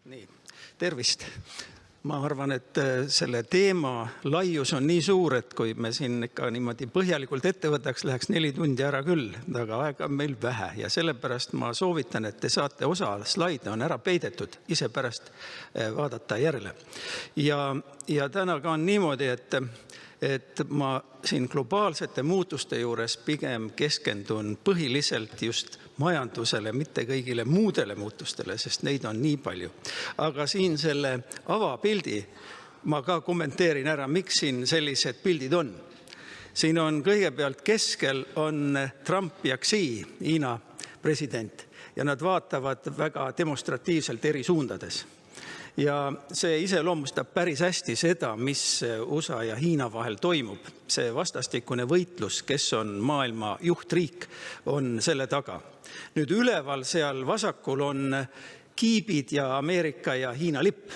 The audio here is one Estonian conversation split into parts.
Nii, tervist. Ma arvan, et selle teema laius on nii suur, et kui me siin ikka niimoodi põhjalikult ette võtaks, läheks 4 tundi ära küll, aga aega on meil vähe ja sellepärast ma soovitan, et te saate osa slaide on ära peidetud, ise pärast vaadata järele. Ja täna ka on niimoodi, et ma siin globaalsete muutuste juures pigem keskendun põhiliselt just majandusele, mitte kõigile muudele muutustele, sest neid on nii palju. Aga siin selle avapildi ma ka kommenteerin ära, miks siin sellised pildid on. Siin on kõigepealt keskel on Trump ja Xi, Hiina president, ja nad vaatavad väga demonstratiivselt eri suundades. Ja see iseloomustab päris hästi seda, mis USA ja Hiina vahel toimub. See vastastikune võitlus, kes on maailma juhtriik, on selle taga. Nüüd üleval seal vasakul on kiibid ja Ameerika ja Hiina lipp.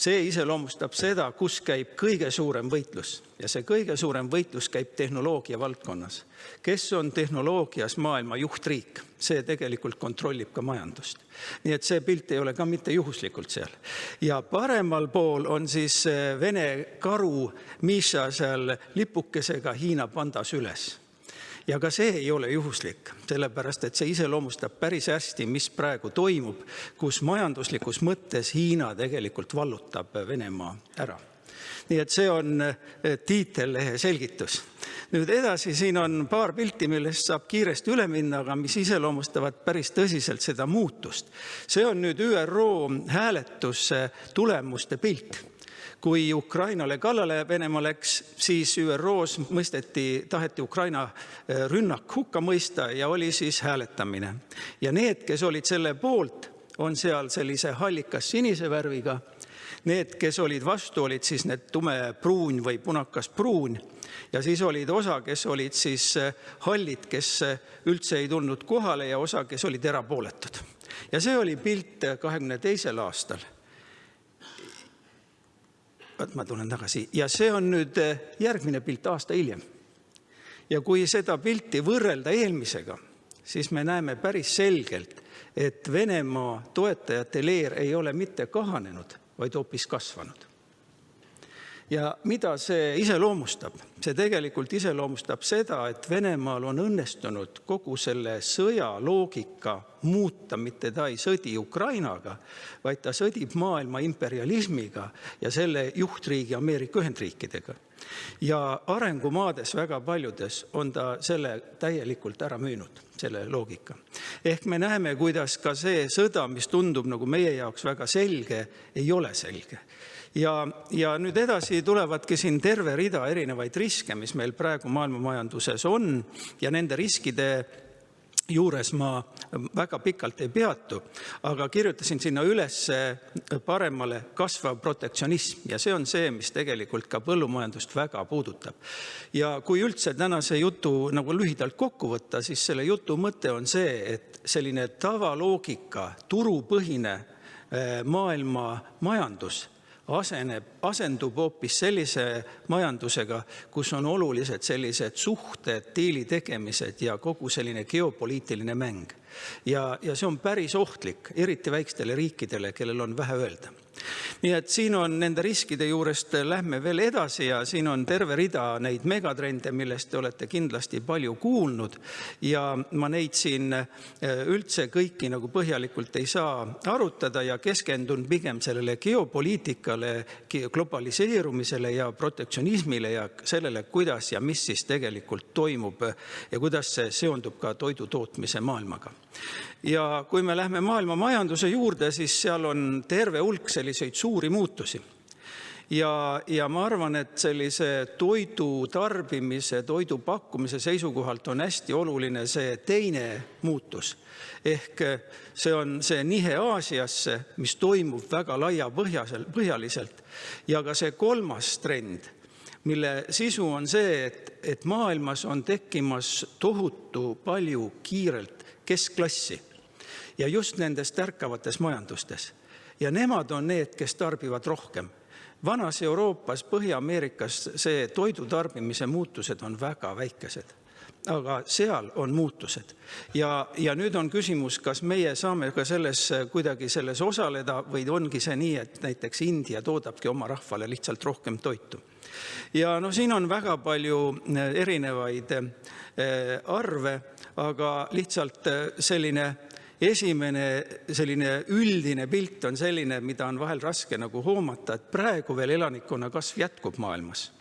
See iseloomustab seda, kus käib kõige suurem võitlus. Ja see kõige suurem võitlus käib tehnoloogia valdkonnas. Kes on tehnoloogias maailma juhtriik? See tegelikult kontrollib ka majandust. Nii et see pilt ei ole ka mitte juhuslikult seal. Ja paremal pool on siis Vene karu Miša seal lipukesega Hiina pandas üles. Ja ka see ei ole juhuslik, sellepärast et see iseloomustab päris hästi, mis praegu toimub, kus majanduslikus mõttes Hiina tegelikult vallutab Venemaa ära. Nii et see on tiitellehe selgitus. Nüüd edasi siin on paar pilti, millest saab kiiresti üle minna, aga mis iseloomustavad päris tõsiselt seda muutust. See on nüüd ÜRO hääletuse tulemuste pilt. Kui Ukrainale kallale Venemaa läks, siis ÜROs taheti Ukraina rünnak hukka mõista ja oli siis hääletamine. Ja need, kes olid selle poolt, on seal sellise hallikas sinise värviga. Need, kes olid vastu, olid siis need tumepruun või punakas pruun. Ja siis olid osa, kes olid siis hallid, kes üldse ei tulnud kohale ja osa, kes olid erapooletud. Ja see oli pilt 22. aastal. Ma tulen tagasi. Ja see on nüüd järgmine pilt aasta hiljem. Ja kui seda pilti võrrelda eelmisega, siis me näeme päris selgelt, et Venemaa toetajate leer ei ole mitte kahanenud, vaid hoopis kasvanud. Ja mida see iseloomustab? See tegelikult iseloomustab seda, et Venemaal on õnnestunud kogu selle sõja loogika muuta, mitte ta ei sõdi Ukrainaga, vaid ta sõdib maailma imperialismiga ja selle juhtriigi Ameerika Ühendriikidega. Ja arengumaades väga paljudes on ta selle täielikult ära müünud, selle loogika. Ehk me näeme, kuidas ka see sõda, mis tundub nagu meie jaoks väga selge, ei ole selge. Ja nüüd edasi tulevadki siin terve rida erinevaid riske, mis meil praegu maailmamajanduses on, ja nende riskide juures ma väga pikalt ei peatu, aga kirjutasin sinna üles paremale kasvav protektsionism ja see on see, mis tegelikult ka põllumajandust väga puudutab. Ja kui üldse tänase jutu nagu lühidalt kokku võtta, siis selle jutu mõte on see, et selline tavaloogika, turupõhine maailma majandus asendub hoopis sellise majandusega, kus on olulised sellised suhted, diili tegemised ja kogu selline geopoliitiline mäng. Ja see on päris ohtlik, eriti väikestele riikidele, kellel on vähe öelda. Nii et siin on nende riskide juurest lähme veel edasi ja siin on terve rida neid megatrende, millest te olete kindlasti palju kuulnud ja ma neid siin üldse kõiki nagu põhjalikult ei saa arutada ja keskendun pigem sellele geopoliitikale, globaliseerumisele ja protektsionismile ja sellele, kuidas ja mis siis tegelikult toimub ja kuidas see seondub ka toidu tootmise maailmaga. Ja kui me lähme maailma majanduse juurde, siis seal on terve hulk selliseid suuri muutusi. Ja ma arvan, et sellise toidu tarbimise, toidu pakkumise seisukohalt on hästi oluline see teine muutus. Ehk see on see nihe Aasiasse, mis toimub väga laiapõhjaliselt. Ja ka see kolmas trend, mille sisu on see, et maailmas on tekkimas tohutu palju kiirelt keskklassi ja just nendes tärkavates majandustes. Ja nemad on need, kes tarbivad rohkem. Vanas Euroopas, Põhja-Ameerikas see toidu tarbimise muutused on väga väikesed. aga seal on muutused. Ja nüüd on küsimus, kas meie saame ka kuidagi selles osaleda või ongi see nii, et näiteks India toodabki oma rahvale lihtsalt rohkem toitu. Ja siin on väga palju erinevaid arve, aga lihtsalt esimene üldine pilt on selline, mida on vahel raske hoomata, et praegu veel elanikkonna kasv jätkub maailmas.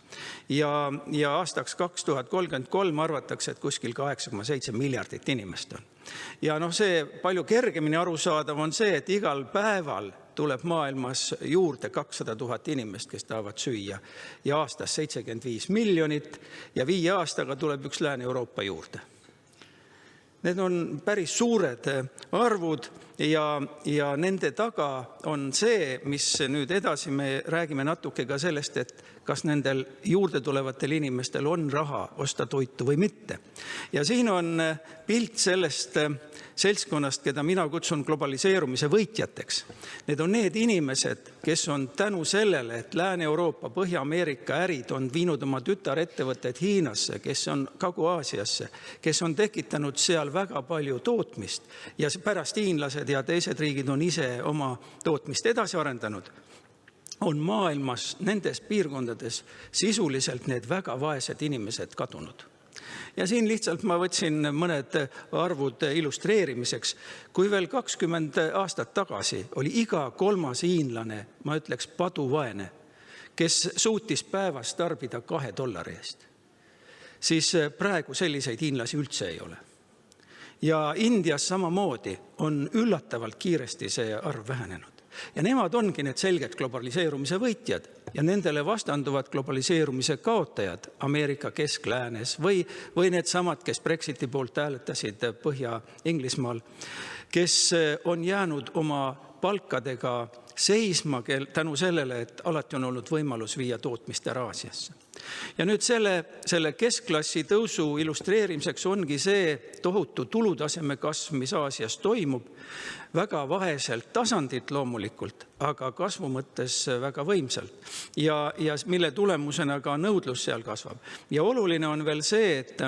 Ja aastaks 2033 arvatakse, et kuskil 8,7 miljardit inimest on. Ja see palju kergemini arusaadav on see, et igal päeval tuleb maailmas juurde 200 000 inimest, kes tahavad süüa, ja aastas 75 miljonit ja 5 aastaga tuleb üks Lääne-Euroopa juurde. Need on päris suured arvud ja nende taga on see, mis nüüd edasi me räägime natuke ka sellest, et kas nendel juurde tulevatel inimestel on raha osta toitu või mitte. Ja siin on pilt sellest seltskonnast, keda mina kutsun globaliseerumise võitjateks. Need on need inimesed, kes on tänu sellele, et Lääne-Euroopa, Põhja-Ameerika ärid on viinud oma tütarettevõtted Hiinasse, kes on Kagu-Aasiasse, kes on tekitanud seal väga palju tootmist ja pärast hiinlased ja teised riigid on ise oma tootmist edasi arendanud, on maailmas nendes piirkondades sisuliselt need väga vaesed inimesed kadunud. Ja siin lihtsalt ma võtsin mõned arvud illustreerimiseks. Kui veel 20 aastat tagasi oli iga 3. hiinlane, ma ütleks paduvaene, kes suutis päevas tarbida $2 eest, siis praegu selliseid hiinlasi üldse ei ole. Ja Indias samamoodi on üllatavalt kiiresti see arv vähenenud. Ja nemad ongi need selged globaliseerumise võitjad ja nendele vastanduvad globaliseerumise kaotajad Ameerika keskläänes või need samad, kes Brexiti poolt hääletasid Põhja-Inglismaal, kes on jäänud oma palkadega seisma tänu sellele, et alati on olnud võimalus viia tootmist Aasiasse. Ja nüüd selle keskklassi tõusu illustreerimiseks ongi see tohutu tulutaseme kasv, mis Aasias toimub, väga vaheselt tasandit loomulikult, aga kasvu mõttes väga võimsalt ja mille tulemusena ka nõudlus seal kasvab. Ja oluline on veel see, et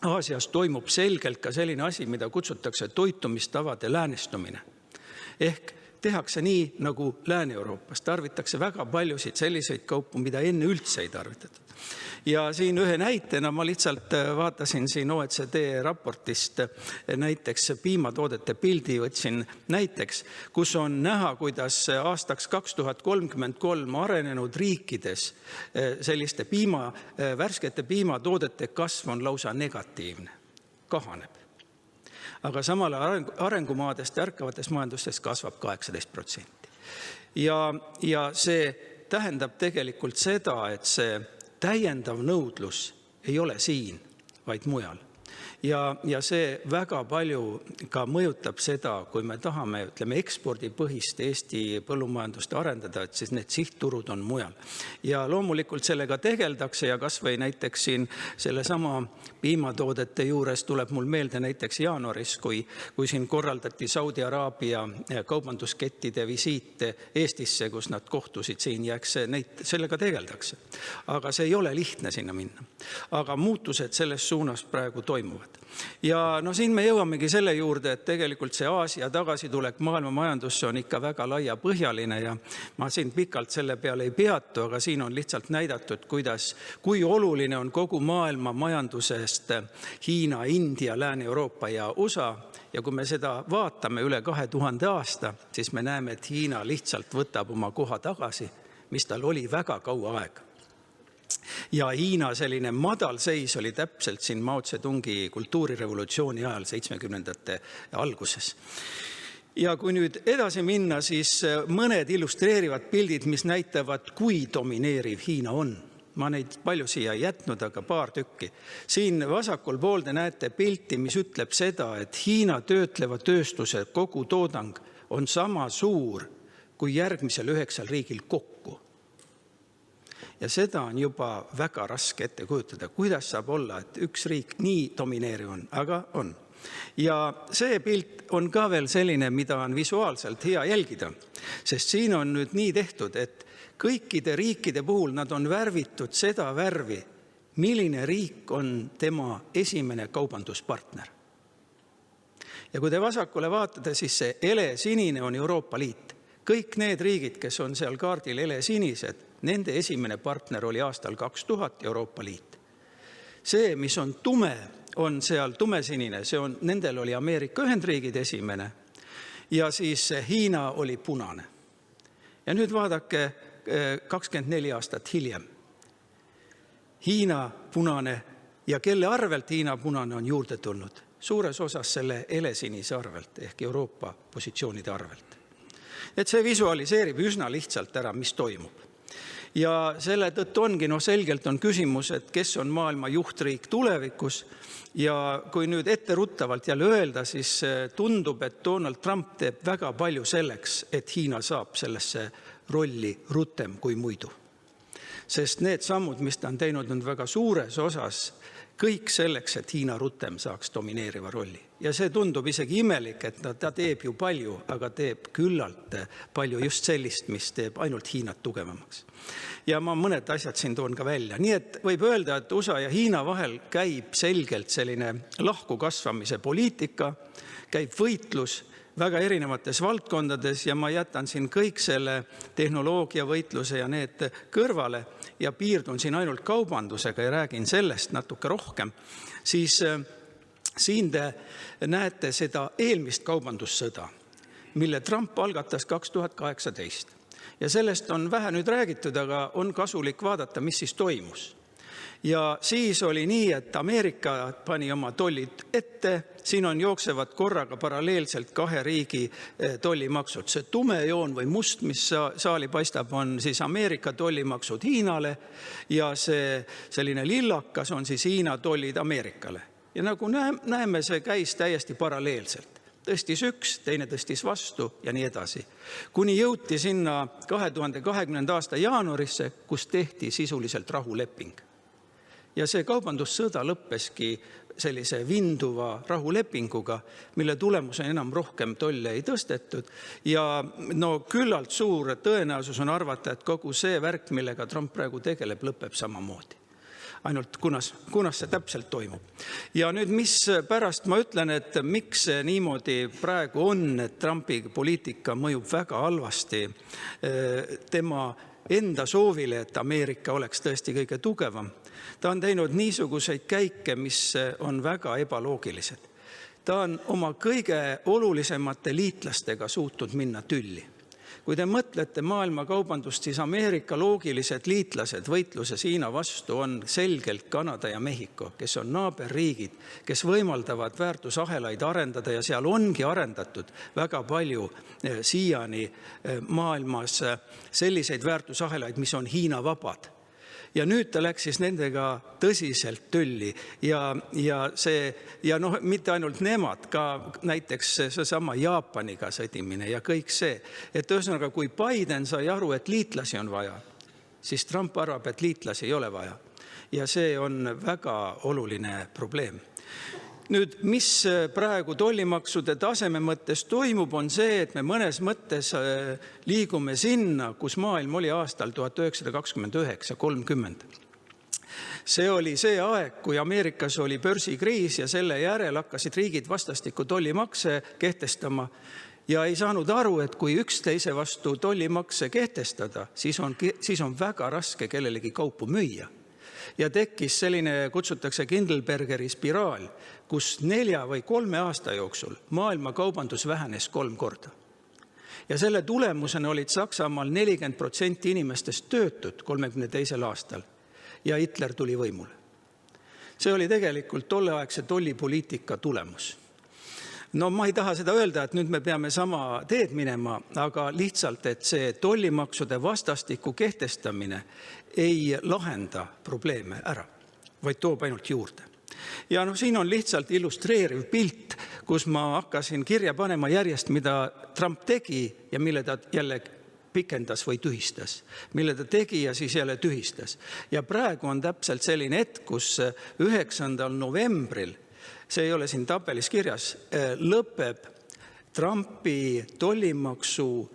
Aasias toimub selgelt ka selline asi, mida kutsutakse toitumistavade läänestumine. Ehk tehakse nii, nagu Lääne-Euroopas. Tarvitakse väga paljusid selliseid kaupu, mida enne üldse ei tarvitatud. Ja siin ühe näitena ma lihtsalt vaatasin siin OECD raportist näiteks piimatoodete pildi võtsin näiteks, kus on näha, kuidas aastaks 2033 arenenud riikides selliste värskete piimatoodete kasv on lausa negatiivne, kahaneb. Aga samal arengumaadest ärkavates majandustes kasvab 18%. Ja see tähendab tegelikult seda, et see täiendav nõudlus ei ole siin, vaid mujal. Ja see väga palju ka mõjutab seda, kui me tahame, ekspordipõhist Eesti põllumajandust arendada, et siis need sihtturud on mujal. Ja loomulikult sellega tegeldakse ja kas või näiteks siin sellesama piimatoodete juures tuleb mul meelde näiteks jaanuaris, kui siin korraldati Saudi Araabia kaubanduskettide visiite Eestisse, kus nad kohtusid siin ja sellega tegeldakse. Aga see ei ole lihtne sinna minna. Aga muutused selles suunas praegu toimuvad. Ja siin me jõuamegi selle juurde, et tegelikult see Aasia tagasitulek maailma majandusse on ikka väga laiapõhjaline ja ma siin pikalt selle peale ei peatu, aga siin on lihtsalt näidatud, kui oluline on kogu maailma majandusest Hiina, India, Lääne-Euroopa ja USA. Ja kui me seda vaatame üle 2000 aasta, siis me näeme, et Hiina lihtsalt võtab oma koha tagasi, mis tal oli väga kaua aega. Ja Hiina selline madal seis oli täpselt siin Mao Tse-tungi kultuurirevolutsiooni ajal 70ndate alguses. Ja kui nüüd edasi minna, siis mõned illustreerivad pildid, mis näitavad, kui domineeriv Hiina on. Ma neid palju siia ei jätnud, aga paar tükki. Siin vasakul pool te näete pilti, mis ütleb seda, et Hiina töötleva tööstuse kogu toodang on sama suur kui järgmisel 9 riigil kokku. Ja seda on juba väga raske ette kujutada, kuidas saab olla, et üks riik nii domineeriv on, aga on. Ja see pilt on ka veel selline, mida on visuaalselt hea jälgida, sest siin on nüüd nii tehtud, et kõikide riikide puhul nad on värvitud seda värvi, milline riik on tema esimene kaubanduspartner. Ja kui te vasakule vaatate, siis see helesinine on Euroopa Liit. Kõik need riigid, kes on seal kaardil helesinised, nende esimene partner oli aastal 2000 Euroopa Liit. See, mis on tume, on seal tumesinine, nendel oli Ameerika Ühendriigid esimene ja siis Hiina oli punane. Ja nüüd vaadake 24 aastat hiljem. Hiina punane ja kelle arvelt Hiina punane on juurde tulnud? Suures osas selle helesinise arvelt ehk Euroopa positsioonide arvelt. Et see visualiseerib üsna lihtsalt ära, mis toimub. Ja selle tõttu ongi selgelt on küsimus, et kes on maailma juhtriik tulevikus. Ja kui nüüd etteruttavalt jälle öelda, siis tundub, et Donald Trump teeb väga palju selleks, et Hiina saab sellesse rolli rutem kui muidu. Sest need sammud, mis ta on teinud, on väga suures osas kõik selleks, et Hiina rutem saaks domineeriva rolli. Ja see tundub isegi imelik, et ta teeb ju palju, aga teeb küllalt palju just sellist, mis teeb ainult Hiinat tugevamaks. Ja ma mõned asjad siin toon ka välja. Nii et võib öelda, et USA ja Hiina vahel käib selgelt selline lahku kasvamise poliitika, käib võitlus väga erinevates valdkondades ja ma jätan siin kõik selle tehnoloogia võitluse ja need kõrvale ja piirdun siin ainult kaubandusega ja räägin sellest natuke rohkem, siis siin te näete seda eelmist kaubandussõda, mille Trump algatas 2018. Ja sellest on vähe nüüd räägitud, aga on kasulik vaadata, mis siis toimus. Ja siis oli nii, et Ameerika pani oma tollid ette, siin on jooksevad korraga paralleelselt kahe riigi tollimaksud. See tume joon või must, mis saali paistab, on siis Ameerika tollimaksud Hiinale ja see selline lillakas on siis Hiina tollid Ameerikale. Ja nagu näeme, see käis täiesti paralleelselt. Tõstis üks, teine tõstis vastu ja nii edasi. Kuni jõuti sinna 2020. aasta jaanuarisse, kus tehti sisuliselt rahuleping. Ja see kaubandussõda lõppeski sellise vinduva rahulepinguga, mille tulemusena enam rohkem tolle ei tõstetud. Ja küllalt suur tõenäosus on arvata, et kogu see värk, millega Trump praegu tegeleb, lõpeb samamoodi. Ainult kunas see täpselt toimub. Ja nüüd mis pärast ma ütlen, et miks niimoodi praegu on, et Trumpi poliitika mõjub väga halvasti tema enda soovile, et Ameerika oleks tõesti kõige tugevam. Ta on teinud niisuguseid käike, mis on väga ebaloogilised. Ta on oma kõige olulisemate liitlastega suutnud minna tülli. Kui te mõtlete maailma kaubandust, siis Ameerika loogilised liitlased võitluses Hiina vastu on selgelt Kanada ja Mehhiko, kes on naaberriigid, kes võimaldavad väärtusahelaid arendada ja seal ongi arendatud väga palju siiani maailmas selliseid väärtusahelaid, mis on Hiina vabad. Ja nüüd ta läks siis nendega tõsiselt tülli ja mitte ainult nemad, ka näiteks seesama Jaapaniga sõdimine ja kõik see. Et ühesõnaga, kui Biden sai aru, et liitlasi on vaja, siis Trump arvab, et liitlasi ei ole vaja. Ja see on väga oluline probleem. Nüüd, mis praegu tollimaksude taseme mõttes toimub, on see, et me mõnes mõttes liigume sinna, kus maailm oli aastal 1929-30. See oli see aeg, kui Ameerikas oli börsikriis ja selle järel hakkasid riigid vastastikku tollimakse kehtestama ja ei saanud aru, et kui üksteise vastu tollimakse kehtestada, siis on väga raske kellelegi kaupu müüa. Ja tekkis selline, kutsutakse Kindlebergeri spiraal, kus 4 või 3 aasta jooksul maailma kaubandus vähenes 3 korda. Ja selle tulemusena olid Saksamaal 40% inimestest töötud 32. aastal ja Hitler tuli võimule. See oli tegelikult tolleaegse tollipoliitika tulemus. Ma ei taha seda öelda, et nüüd me peame sama teed minema, aga lihtsalt, et see tollimaksude vastastikku kehtestamine ei lahenda probleeme ära, vaid toob ainult juurde. Ja siin on lihtsalt illustreeriv pilt, kus ma hakkasin kirja panema järjest, mida Trump tegi ja mille ta jälle pikendas või tühistas. Mille ta tegi ja siis jälle tühistas. Ja praegu on täpselt selline hetk, kus 9. novembril, see ei ole siin tabelis kirjas, lõpeb Trumpi tollimaksu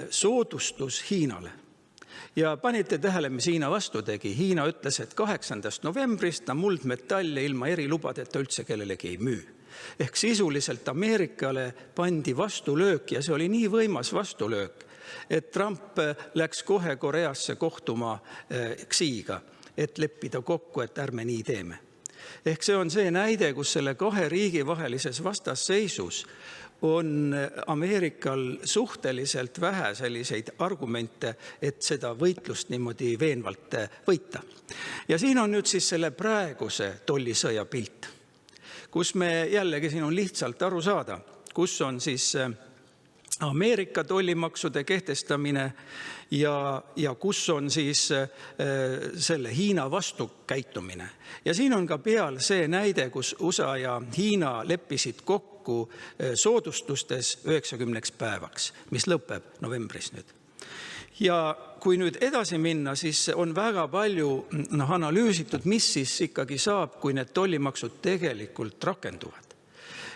soodustus Hiinale. Ja panite tähele, mis Hiina vastu tegi. Hiina ütles, et 8. novembrist ta muldmetalle ilma erilubadeta üldse kellelegi ei müü. Ehk sisuliselt Ameerikale pandi vastulöök ja see oli nii võimas vastulöök, et Trump läks kohe Koreasse kohtuma Xiga, et leppida kokku, et ärme nii teeme. Ehk see on see näide, kus selle kahe riigi vahelises vastasseisus on Ameerikal suhteliselt vähe selliseid argumente, et seda võitlust niimoodi veenvalt võita. Ja siin on nüüd siis selle praeguse tollisõja pilt, kus me jällegi siin on lihtsalt aru saada, kus on siis Ameerika tollimaksude kehtestamine ja kus on siis selle Hiina vastukäitumine. Ja siin on ka peal see näide, kus USA ja Hiina leppisid kokku soodustustes 90 päevaks, mis lõpeb novembris nüüd. Ja kui nüüd edasi minna, siis on väga palju analüüsitud, mis siis ikkagi saab, kui need tollimaksud tegelikult rakenduvad.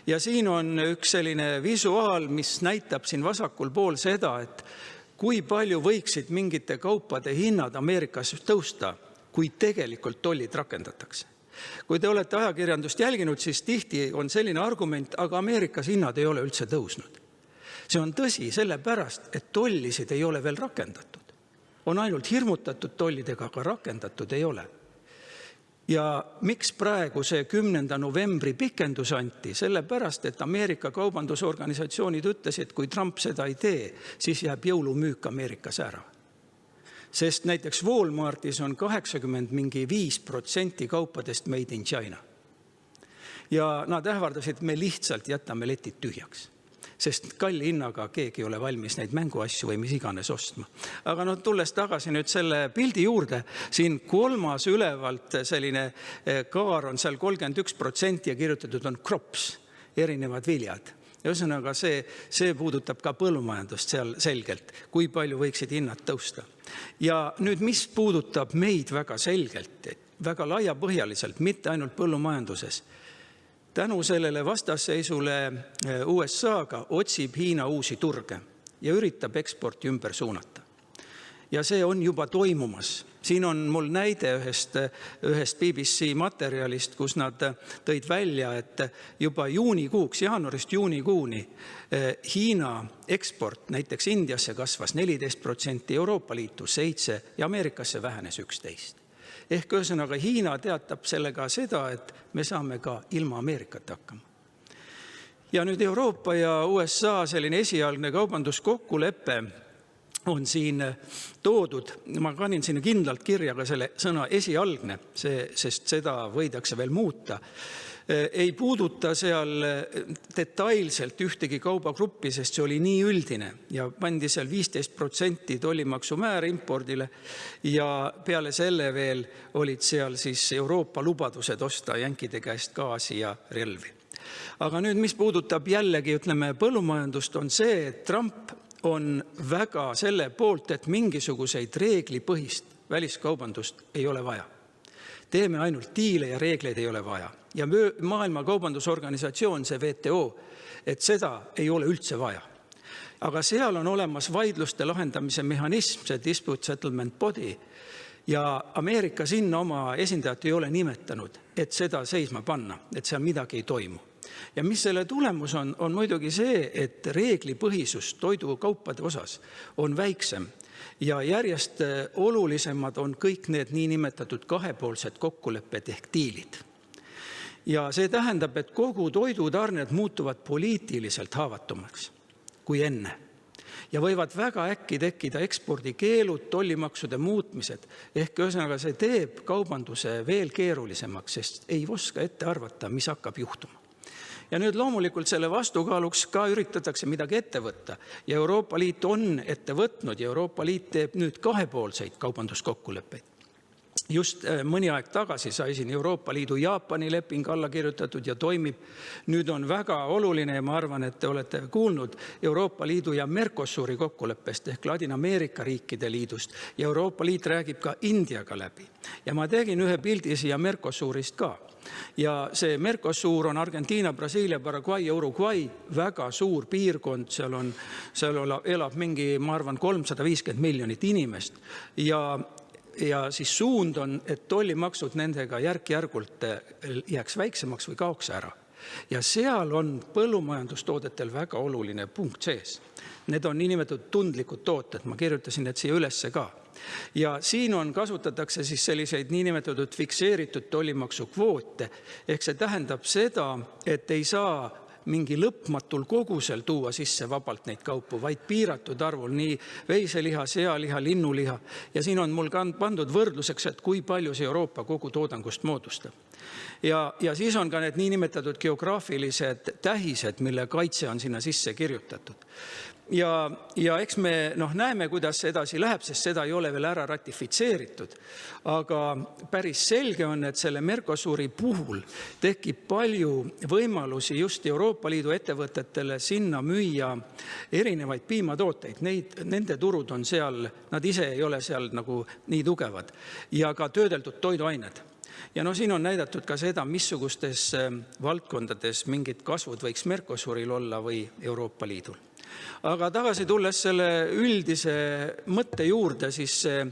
Ja siin on üks selline visuaal, mis näitab siin vasakul pool seda, et kui palju võiksid mingite kaupade hinnad Ameerikas tõusta, kui tegelikult tollid rakendatakse. Kui te olete ajakirjandust jälginud, siis tihti on selline argument, aga Ameerikas hinnad ei ole üldse tõusnud. See on tõsi sellepärast, et tollisid ei ole veel rakendatud. On ainult hirmutatud tollidega, aga rakendatud ei ole. Ja miks praegu see 10. novembri pikendus anti? Sellepärast, et Ameerika kaubandusorganisatsioonid ütlesid, et kui Trump seda ei tee, siis jääb jõulumüük Ameerikas ära. Sest näiteks Walmartis on 85% kaupadest made in China. Ja nad ähvardasid, et me lihtsalt jätame letid tühjaks. Sest kalli hinnaga keegi ei ole valmis neid mänguasju või mis iganes ostma. Aga tulles tagasi nüüd selle pildi juurde, siin kolmas ülevalt selline kaar on seal 31% ja kirjutatud on crops, erinevad viljad. Ja ühesõnaga see puudutab ka põllumajandust seal selgelt, kui palju võiksid hinnad tõusta. Ja nüüd mis puudutab meid väga selgelt, väga laiapõhjaliselt, mitte ainult põllumajanduses. Tänu sellele vastasseisule USA-ga otsib Hiina uusi turge ja üritab eksporti ümber suunata. Ja see on juba toimumas. Siin on mul näide ühest BBC materjalist, kus nad tõid välja, et juba juunikuuks, jaanuarist juunikuuni Hiina eksport näiteks Indiasse kasvas 14%, Euroopa Liitu 7% ja Ameerikasse vähenes 11%. Ehk ühesõnaga Hiina teatab sellega seda, et me saame ka ilma Ameerikat hakkama. Ja nüüd Euroopa ja USA selline esialgne kaubanduskokkulepe on siin toodud. Ma kanin sinna kindlalt kirja ka selle sõna esialgne, sest seda võidakse veel muuta. Ei puuduta seal detailselt ühtegi kaubagruppi, sest see oli nii üldine ja pandi seal 15% tollimaksumäär impordile ja peale selle veel olid seal siis Euroopa lubadused osta jänkide käest gaasi ja relvi. Aga nüüd, mis puudutab jällegi, põllumajandust, on see, et Trump on väga selle poolt, et mingisuguseid reeglipõhist väliskaubandust ei ole vaja. Teeme ainult diile ja reegleid ei ole vaja. Ja Maailma Kaubandusorganisatsioon, see WTO, et seda ei ole üldse vaja. Aga seal on olemas vaidluste lahendamise mehhanism, see dispute settlement body, ja Ameerika sinna oma esindajat ei ole nimetanud, et seda seisma panna, et seal midagi ei toimu. Ja mis selle tulemus on muidugi see, et reeglipõhisus toidukaupade osas on väiksem ja järjest olulisemad on kõik need niinimetatud kahepoolsed kokkulepped ehk diilid. Ja see tähendab, et kogu toidutarned muutuvad poliitiliselt haavatumaks kui enne. Ja võivad väga äkki tekkida ekspordikeelud, tollimaksude muutmised. Ehk ühesõnaga see teeb kaubanduse veel keerulisemaks, sest ei oska ette arvata, mis hakkab juhtuma. Ja nüüd loomulikult selle vastukaaluks ka üritatakse midagi ette võtta. Ja Euroopa Liit on ette võtnud ja Euroopa Liit teeb nüüd kahepoolseid kaubanduskokkuleppeid. just mõni aeg tagasi sai siin Euroopa Liidu Jaapani leping alla kirjutatud ja toimib. Nüüd on väga oluline ja ma arvan, et te olete kuulnud Euroopa Liidu ja Mercosuri kokkuleppest ehk Ladina-Ameerika riikide liidust ja Euroopa Liit räägib ka Indiaga läbi. Ja ma tegin ühe pildi siia Mercosurist ka. Ja see Mercosur on Argentiina, Brasiilia, Paraguay ja Uruguay, väga suur piirkond, seal elab mingi, ma arvan, 350 miljonit inimest ja siis suund on, et tollimaksud nendega järk-järgult jääks väiksemaks või kaoks ära. Ja seal on põllumajandustoodetel väga oluline punkt sees. Need on niinimetatud tundlikud tooted, ma kirjutasin need siia ülesse ka. Ja siin kasutatakse siis selliseid niinimetatud fikseeritud tollimaksu kvoote, ehk see tähendab seda, et ei saa mingi lõpmatul kogusel tuua sisse vabalt neid kaupu, vaid piiratud arvul nii veiseliha, sealiha, linnuliha. Ja siin on mul pandud võrdluseks, et kui palju see Euroopa kogu toodangust moodustab. Ja siis on ka need niinimetatud geograafilised tähised, mille kaitse on sinna sisse kirjutatud. Ja eks me näeme, kuidas see edasi läheb, sest seda ei ole veel ära ratifitseeritud. Aga päris selge on, et selle Mercosuri puhul tekib palju võimalusi just Euroopa Liidu ettevõtetele sinna müüa erinevaid piimatooteid. Nende turud on seal, nad ise ei ole seal nagu nii tugevad. Ja ka töödeldud toiduained. Ja siin on näidatud ka seda, missugustes valdkondades mingid kasvud võiks Mercosuril olla või Euroopa Liidul. Aga tagasi tulles selle üldise mõtte juurde, siis see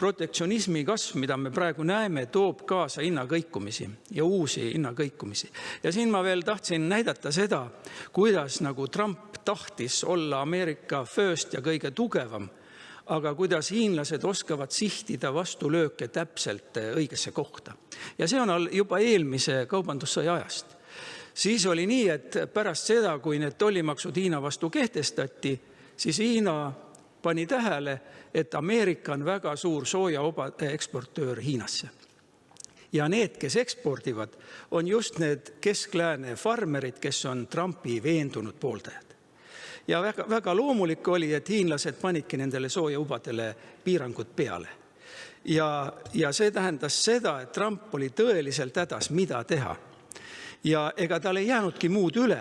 protektsionismi kasv, mida me praegu näeme, toob kaasa hinnakõikumisi ja uusi hinnakõikumisi. Ja siin ma veel tahtsin näidata seda, kuidas nagu Trump tahtis olla Ameerika first ja kõige tugevam, aga kuidas hiinlased oskavad sihtida vastulööke täpselt õigesse kohta. Ja see on juba eelmise kaubandussõja ajast. Siis oli nii, et pärast seda, kui need tollimaksud Hiina vastu kehtestati, siis Hiina pani tähele, et Ameerika on väga suur soojaobade eksportöör Hiinasse. Ja need, kes ekspordivad, on just need kesklääne farmerid, kes on Trumpi veendunud pooldajad. Ja väga loomulik oli, et hiinlased panidki nendele soojaubadele piirangud peale. Ja see tähendas seda, et Trump oli tõeliselt hädas, mida teha. Ja ega tal ei jäänudki muud üle,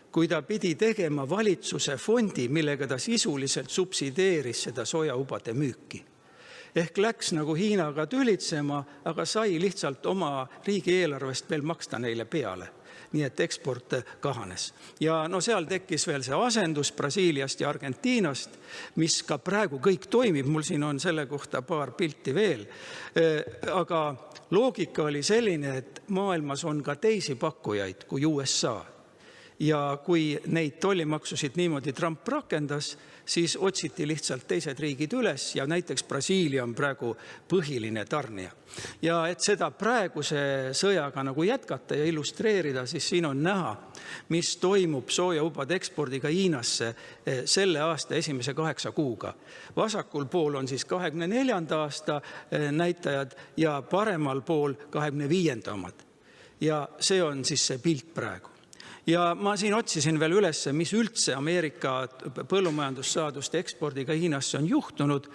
kui ta pidi tegema valitsuse fondi, millega ta sisuliselt subsideeris seda sojaubade müüki. Ehk läks nagu Hiinaga tülitsema, aga sai lihtsalt oma riigieelarvest veel maksta neile peale. Nii et eksport kahanes. Ja seal tekkis veel see asendus Brasiiliast ja Argentiinast, mis ka praegu kõik toimib. Mul siin on selle kohta paar pilti veel. Aga loogika oli selline, et maailmas on ka teisi pakkujaid kui USA. Ja kui neid tollimaksusid niimoodi Trump rakendas, siis otsiti lihtsalt teised riigid üles ja näiteks Brasiilia on praegu põhiline tarnija. Ja et seda praeguse sõjaga nagu jätkata ja illustreerida, siis siin on näha, mis toimub soojaubade ekspordiga Hiinasse selle aasta esimese 8 kuuga. Vasakul pool on siis 24. aasta näitajad ja paremal pool 25. omad. Ja see on siis see pilt praegu. Ja ma siin otsisin veel üles, mis üldse Ameerika põllumajandussaaduste ekspordiga Hiinasse on juhtunud.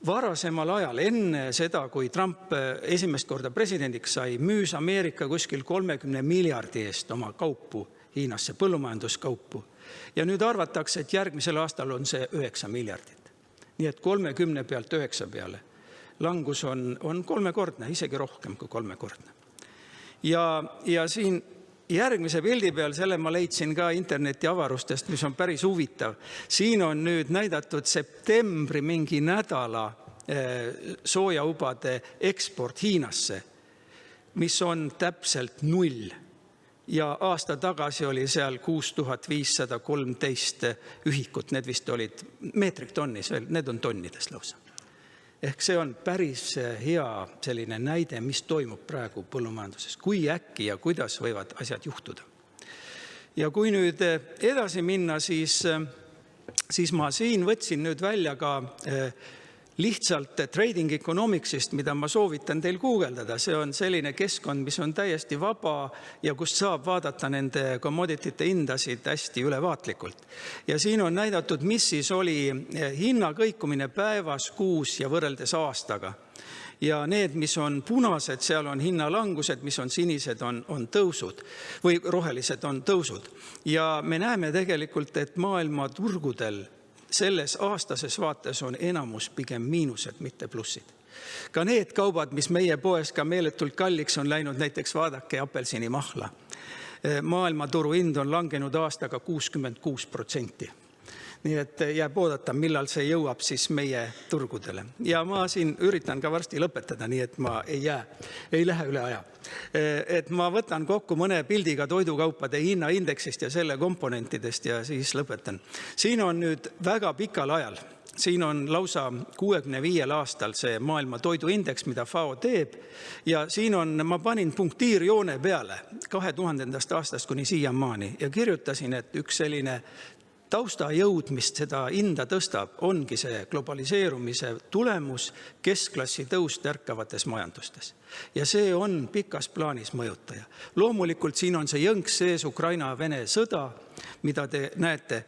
Varasemal ajal, enne seda, kui Trump esimest korda presidendiks sai, müüs Ameerika kuskil 30 miljardi eest oma kaupu Hiinasse, põllumajanduskaupu. Ja nüüd arvatakse, et järgmisel aastal on see 9 miljardit. Nii et 30 pealt 9 peale. Langus on 3-kordne, isegi rohkem kui 3-kordne. Ja siin järgmise pildi peal, selle ma leidsin ka interneti avarustest, mis on päris huvitav. Siin on nüüd näidatud septembri mingi nädala soojaubade eksport Hiinasse, mis on täpselt 0. Ja aasta tagasi oli seal 6513 ühikut, need vist olid meetrik-tonnis, need on tonnides lausa. Ehk see on päris hea selline näide, mis toimub praegu põllumajanduses, kui äkki ja kuidas võivad asjad juhtuda. Ja kui nüüd edasi minna, siis ma siin võtsin nüüd välja ka lihtsalt trading economicsist, mida ma soovitan teil guugeldada. See on selline keskkond, mis on täiesti vaba ja kust saab vaadata nende commoditite hindasid hästi ülevaatlikult. Ja siin on näidatud, mis siis oli hinnakõikumine päevas, kuus ja võrreldes aastaga. Ja need, mis on punased, seal on hinnalangused, mis on sinised, on tõusud või rohelised on tõusud. Ja me näeme tegelikult, et maailma turgudel selles aastases vaates on enamus pigem miinused, mitte plussid. Ka need kaubad, mis meie poes ka meeletult kalliks on läinud, näiteks vaadake apelsinimahla. Maailmaturu hind on langenud aastaga 66%. Nii et jääb oodata, millal see jõuab siis meie turgudele. Ja ma siin üritan ka varsti lõpetada, nii et ma ei lähe üle aja. Et ma võtan kokku mõne pildiga toidukaupade hinnaindeksist ja selle komponentidest ja siis lõpetan. Siin on nüüd väga pikal ajal. Siin on lausa 65 aastal see maailma toiduindeks, mida FAO teeb. Ja siin on, ma panin punktiirjoone peale 2000. aastast kuni siiamaani ja kirjutasin, et üks selline taustajõud, mis seda hinda tõstab, ongi see globaliseerumise tulemus keskklassi tõust ärkavates majandustes. Ja see on pikas plaanis mõjutaja. Loomulikult siin on see jõnks sees Ukraina-Vene sõda, mida te näete,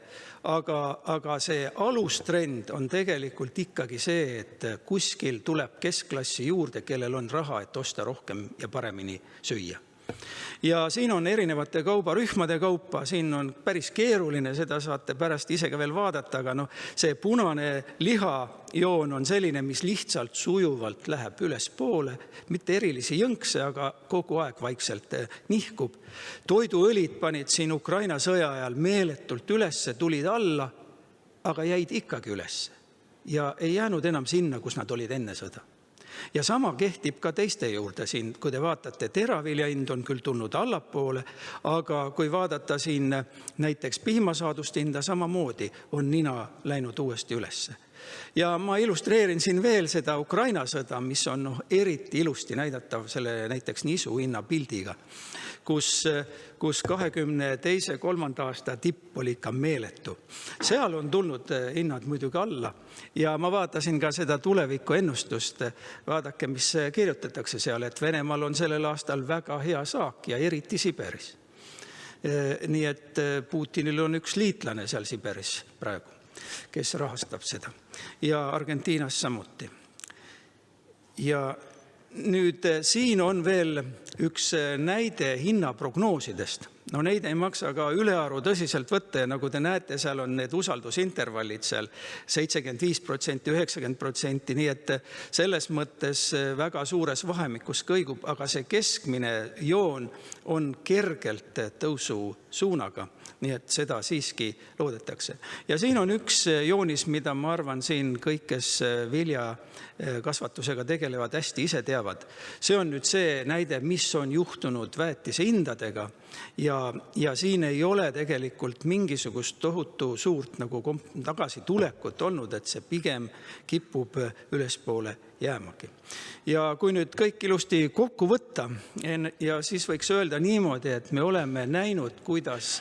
aga see alustrend on tegelikult ikkagi see, et kuskil tuleb keskklassi juurde, kellel on raha, et osta rohkem ja paremini süüa. Ja siin on erinevate kaubarühmade kaupa, siin on päris keeruline, seda saate pärast ise ka veel vaadata, aga see punane lihajoon on selline, mis lihtsalt sujuvalt läheb üles poole, mitte erilisi jõnkse, aga kogu aeg vaikselt nihkub. Toiduõlid panid siin Ukraina sõja ajal meeletult ülesse, tulid alla, aga jäid ikkagi ülesse ja ei jäänud enam sinna, kus nad olid enne sõda. Ja sama kehtib ka teiste juurde siin, kui te vaatate, teravilja hind on küll tulnud allapoole, aga kui vaadata siin näiteks piimasaaduste hinda samamoodi, on nina läinud uuesti ülesse. Ja ma illustreerin siin veel seda Ukraina sõda, mis on eriti ilusti näidatav selle näiteks nisu hinna pildiga, kus 22-23 aasta tipp oli ikka meeletu. Seal on tulnud hinnad muidugi alla ja ma vaatasin ka seda tuleviku ennustust. Vaadake, mis kirjutatakse seal, et Venemaal on sellel aastal väga hea saak ja eriti Siberis. Nii et Putinil on üks liitlane seal Siberis praegu, kes rahastab seda. Ja Argentiinas samuti. Ja nüüd siin on veel üks näide hinnaprognoosidest. No neid ei maksa ka ülearu tõsiselt võtta ja nagu te näete, seal on need usaldusintervallid seal 75%, 90%, nii et selles mõttes väga suures vahemikus kõigub, aga see keskmine joon on kergelt tõusu suunaga, nii et seda siiski loodetakse. Ja siin on üks joonis, mida ma arvan siin kõik, kes viljakasvatusega tegelevad, hästi ise teavad. See on nüüd see näide, mis on juhtunud väetise hindadega ja siin ei ole tegelikult mingisugust tohutu suurt nagu tagasitulekut olnud, et see pigem kipub ülespoole jäämagi. Ja kui nüüd kõik ilusti kokku võtta ja siis võiks öelda niimoodi, et me oleme näinud, kuidas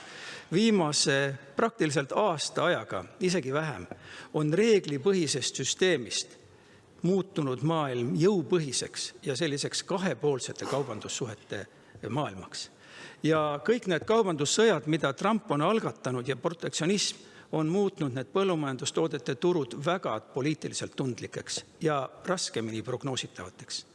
viimase praktiliselt aasta ajaga, isegi vähem, on reeglipõhisest süsteemist muutunud maailm jõupõhiseks ja selliseks kahepoolsete kaubandussuhete maailmaks. Ja kõik need kaubandussõjad, mida Trump on algatanud ja protektsionism on muutnud need põllumajandustoodete turud väga poliitiliselt tundlikeks ja raskemini prognoositavateks.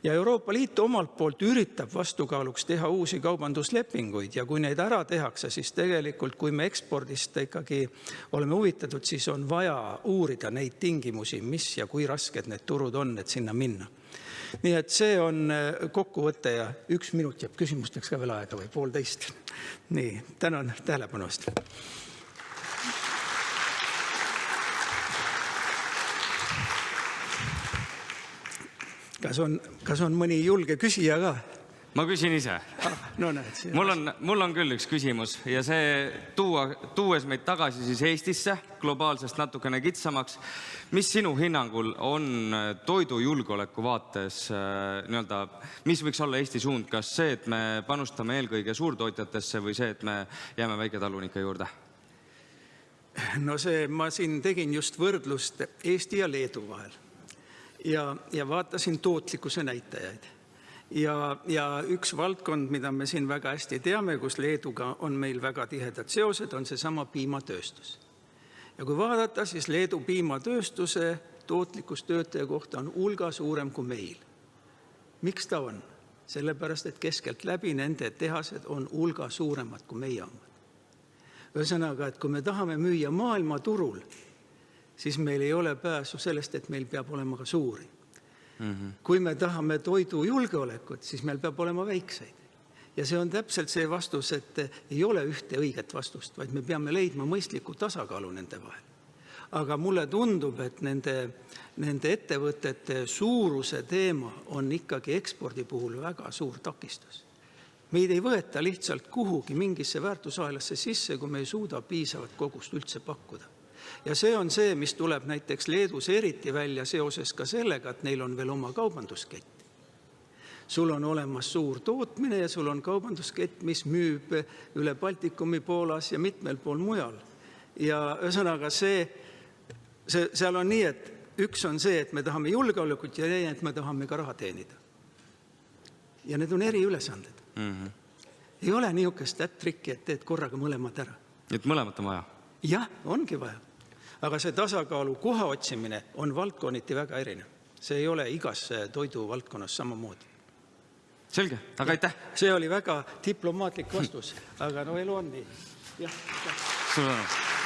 Ja Euroopa Liit omalt poolt üritab vastukaaluks teha uusi kaubanduslepinguid ja kui neid ära tehakse, siis tegelikult kui me ekspordist ikkagi oleme huvitatud, siis on vaja uurida neid tingimusi, mis ja kui rasked need turud on, et sinna minna. Nii et see on kokkuvõte ja 1 minut jääb küsimusteks ka veel aega või 1,5. Nii, tänan tähelepanust. Kas on mõni julge küsija ka? Ma küsin ise. No näed, mul on küll üks küsimus ja see tuues meid tagasi siis Eestisse globaalsest natukene kitsamaks. Mis sinu hinnangul on toidujulgeoleku vaates, mis võiks olla Eesti suund? Kas see, et me panustame eelkõige suurtootjatesse või see, et me jääme väiketalunike juurde? No ma siin tegin just võrdlust Eesti ja Leedu vahel ja vaatasin tootlikkuse näitajaid. Ja üks valdkond, mida me siin väga hästi teame, kus Leeduga on meil väga tihedad seosed, on see sama piimatööstus. Ja kui vaadata, siis Leedu piimatööstuse tootlikkus töötaja kohta on hulga suurem kui meil. Miks ta on? Sellepärast, et keskelt läbi nende tehased on hulga suuremad kui meie omad. Ühesõnaga, et kui me tahame müüa maailmaturul, siis meil ei ole pääsu sellest, et meil peab olema ka suuri. Kui me tahame toidujulgeolekut, siis meil peab olema väikseid. Ja see on täpselt see vastus, et ei ole ühte õiget vastust, vaid me peame leidma mõistliku tasakaalu nende vahel. Aga mulle tundub, et nende ettevõtete suuruse teema on ikkagi ekspordi puhul väga suur takistus. Meid ei võeta lihtsalt kuhugi mingisse väärtusahelasse sisse, kui me ei suuda piisavat kogust üldse pakkuda. Ja see on see, mis tuleb näiteks Leedus eriti välja seoses ka sellega, et neil on veel oma kaubanduskett. Sul on olemas suur tootmine ja sul on kaubanduskett, mis müüb üle Baltikumi, Poolas ja mitmel pool mujal. Ja ühesõnaga seal on nii, et üks on see, et me tahame julgeolekut ja teine, et me tahame ka raha teenida. Ja need on eri ülesanded. Ei ole niisugust trikki, et teed korraga mõlemad ära. Et mõlemat on vaja? Jah, ongi vaja. Aga see tasakaalu koha otsimine on valdkonniti väga erinev. See ei ole igas toidu valdkonnas samamoodi. Selge, aga aitäh! See oli väga diplomaatlik vastus, aga elu on nii. Jah, Suur tänu!